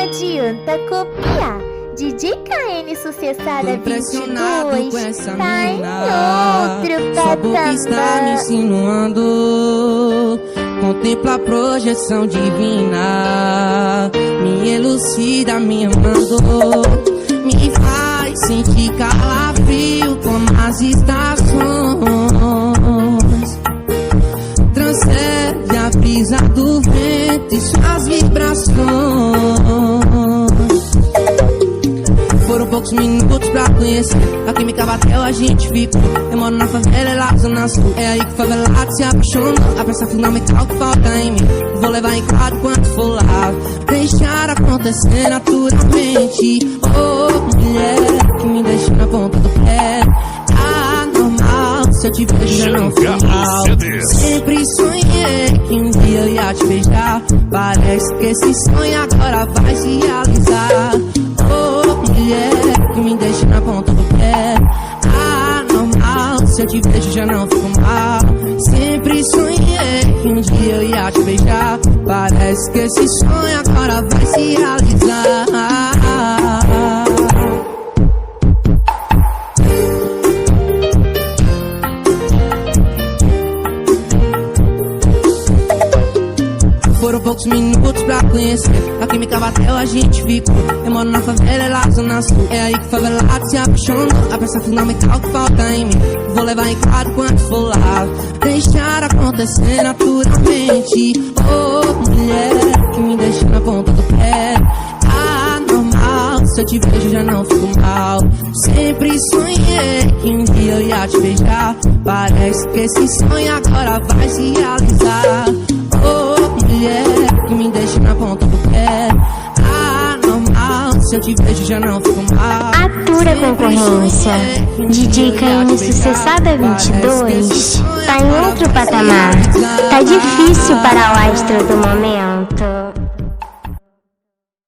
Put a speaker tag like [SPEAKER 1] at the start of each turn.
[SPEAKER 1] adianta copiar. DJ KN Sucessada 22 tá em outro
[SPEAKER 2] Sua boca está me
[SPEAKER 1] patamar.
[SPEAKER 2] insinuando, contempla a projeção divina, me elucida, me amando, me faz sentir calafrio como as estações, transcende a brisa do vento e suas vibrações. Foram poucos minutos pra conhecer, a química bateu, a gente ficou. Eu moro na favela, lá zona sul, é aí que o favelado se apaixona. A peça fundamental que falta em mim, vou levar em cada quanto for lá. Deixar acontecer naturalmente. Oh, mulher, que me deixa na ponta do pé. Tá normal, se eu te vejo já não fico mal. Sempre sonhei que um dia eu ia te beijar. Parece que esse sonho agora vai se realizar. Oh, mulher, que me deixa na ponta do pé. Anormal, se eu te vejo já não fico mal. Sempre sonhei que um dia eu ia te beijar. Parece que esse sonho agora vai se realizar. Foram poucos minutos pra conhecer, a química bateu, a gente ficou. Eu moro na favela, lá zona sul, é aí que o favelado se apaixona. A peça fundamental que falta em mim, vou levar em cada quanto for lá. Deixar acontecer naturalmente. Oh, mulher, que me deixa na ponta do pé. Anormal, se eu te vejo já não fico mal. Sempre sonhei que um dia eu ia te beijar. Parece que esse sonho agora vai se realizar. Oh, mulher, que me deixa na ponta do pé. Anormal, se eu te vejo já não fico mal.
[SPEAKER 1] A pura concorrência. DJ KN Sucessada 22 tá em outro patamar. Tá difícil para o astro do momento.